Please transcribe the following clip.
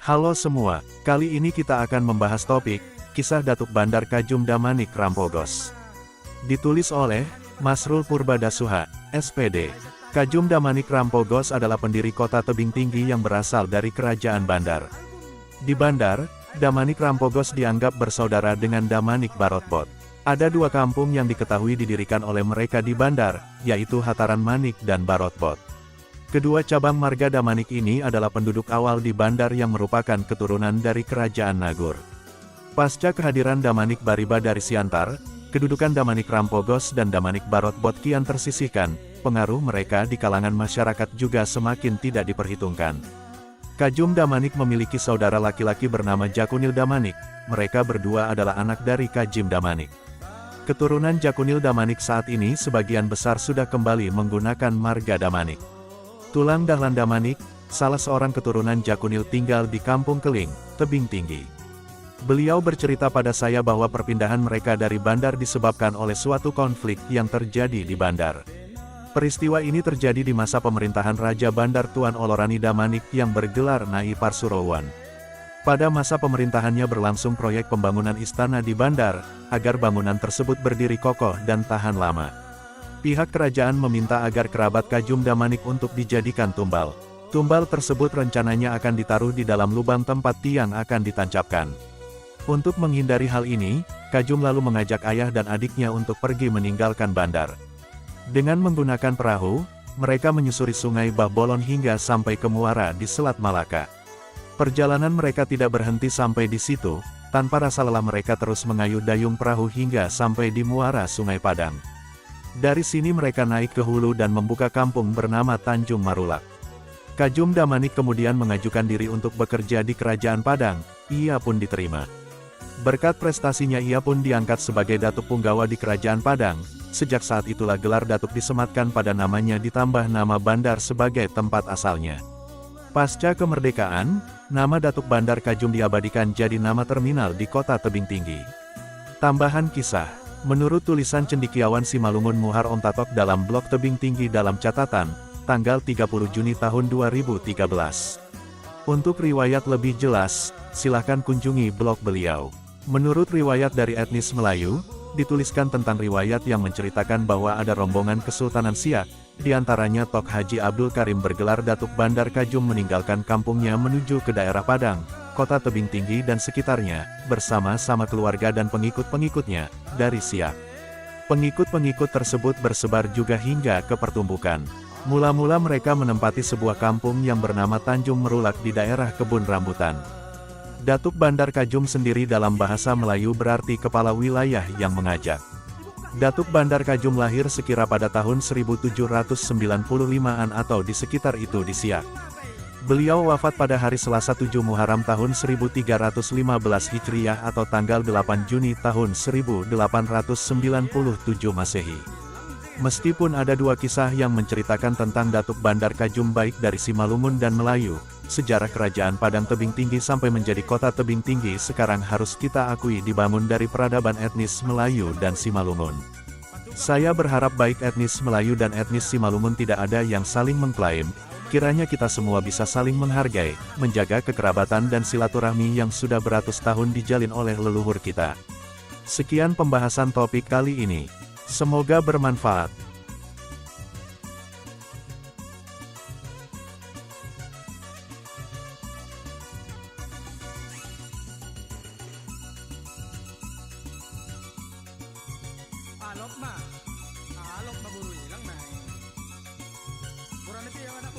Halo semua, kali ini kita akan membahas topik, kisah Datuk Bandar Kajum Damanik Rampogos. Ditulis oleh, Masrul Purbadasuha, SPD. Kajum Damanik Rampogos adalah pendiri kota tebing tinggi yang berasal dari Kerajaan Bandar. Di Bandar, Damanik Rampogos dianggap bersaudara dengan Damanik Barotbot. Ada dua kampung yang diketahui didirikan oleh mereka di Bandar, yaitu Hataran Manik dan Barotbot. Kedua cabang marga Damanik ini adalah penduduk awal di Bandar yang merupakan keturunan dari Kerajaan Nagur. Pasca kehadiran Damanik Bariba dari Siantar, kedudukan Damanik Rampogos dan Damanik Barotbot kian tersisihkan, pengaruh mereka di kalangan masyarakat juga semakin tidak diperhitungkan. Kajum Damanik memiliki saudara laki-laki bernama Jakunil Damanik, mereka berdua adalah anak dari Kajim Damanik. Keturunan Jakunil Damanik saat ini sebagian besar sudah kembali menggunakan marga Damanik. Tulang Dahlan Damanik, salah seorang keturunan Jakunil tinggal di Kampung Keling, Tebing Tinggi. Beliau bercerita pada saya bahwa perpindahan mereka dari Bandar disebabkan oleh suatu konflik yang terjadi di Bandar. Peristiwa ini terjadi di masa pemerintahan Raja Bandar Tuan Olorani Damanik yang bergelar Nai Parsurowan. Pada masa pemerintahannya berlangsung proyek pembangunan istana di Bandar, agar bangunan tersebut berdiri kokoh dan tahan lama. Pihak kerajaan meminta agar kerabat Kajum Damanik untuk dijadikan tumbal. Tumbal tersebut rencananya akan ditaruh di dalam lubang tempat tiang akan ditancapkan. Untuk menghindari hal ini, Kajum lalu mengajak ayah dan adiknya untuk pergi meninggalkan Bandar. Dengan menggunakan perahu, mereka menyusuri sungai Bahbolon hingga sampai ke muara di Selat Malaka. Perjalanan mereka tidak berhenti sampai di situ, tanpa rasa lelah mereka terus mengayuh dayung perahu hingga sampai di muara Sungai Padang. Dari sini mereka naik ke hulu dan membuka kampung bernama Tanjung Marulak. Kajum Damanik kemudian mengajukan diri untuk bekerja di Kerajaan Padang, ia pun diterima. Berkat prestasinya ia pun diangkat sebagai Datuk Punggawa di Kerajaan Padang, sejak saat itulah gelar Datuk disematkan pada namanya ditambah nama Bandar sebagai tempat asalnya. Pasca kemerdekaan, nama Datuk Bandar Kajum diabadikan jadi nama terminal di kota tebing tinggi. Tambahan kisah. Menurut tulisan cendekiawan Simalungun Muhar Ontatok dalam blog Tebing Tinggi dalam catatan, tanggal 30 Juni tahun 2013. Untuk riwayat lebih jelas, silahkan kunjungi blog beliau. Menurut riwayat dari etnis Melayu, dituliskan tentang riwayat yang menceritakan bahwa ada rombongan Kesultanan Siak, diantaranya Tok Haji Abdul Karim bergelar Datuk Bandar Kajum meninggalkan kampungnya menuju ke daerah Padang, kota tebing tinggi dan sekitarnya, bersama-sama keluarga dan pengikut-pengikutnya, dari Siak. Pengikut-pengikut tersebut bersebar juga hingga ke Pertumbukan. Mula-mula mereka menempati sebuah kampung yang bernama Tanjung Merulak di daerah Kebun Rambutan. Datuk Bandar Kajum sendiri dalam bahasa Melayu berarti kepala wilayah yang mengajak. Datuk Bandar Kajum lahir sekira pada tahun 1795-an atau di sekitar itu di Siak. Beliau wafat pada hari Selasa 7 Muharram tahun 1315 Hijriah atau tanggal 8 Juni tahun 1897 Masehi. Meskipun ada dua kisah yang menceritakan tentang Datuk Bandar Kajum baik dari Simalungun dan Melayu, sejarah Kerajaan Padang Tebing Tinggi sampai menjadi kota tebing tinggi sekarang harus kita akui dibangun dari peradaban etnis Melayu dan Simalungun. Saya berharap baik etnis Melayu dan etnis Simalungun tidak ada yang saling mengklaim. Kiranya kita semua bisa saling menghargai, menjaga kekerabatan dan silaturahmi yang sudah beratus tahun dijalin oleh leluhur kita. Sekian pembahasan topik kali ini. Semoga bermanfaat. Alok mah buru hilang nah. Kurang lebih yang anak